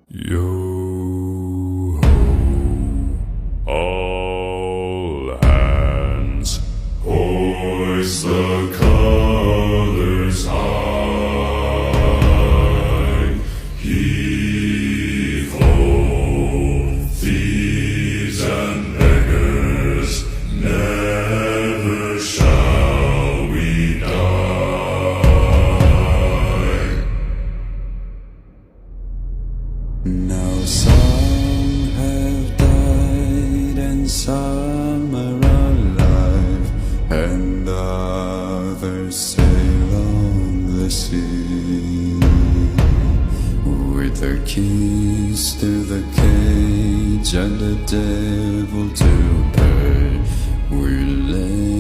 Yo ho, all hands, hoist the colors high. Heave ho, thieves and beggars, never shall we die. Now some have died and some are alive, and others sail on the sea with the keys to the cage and the devil to pay. We lay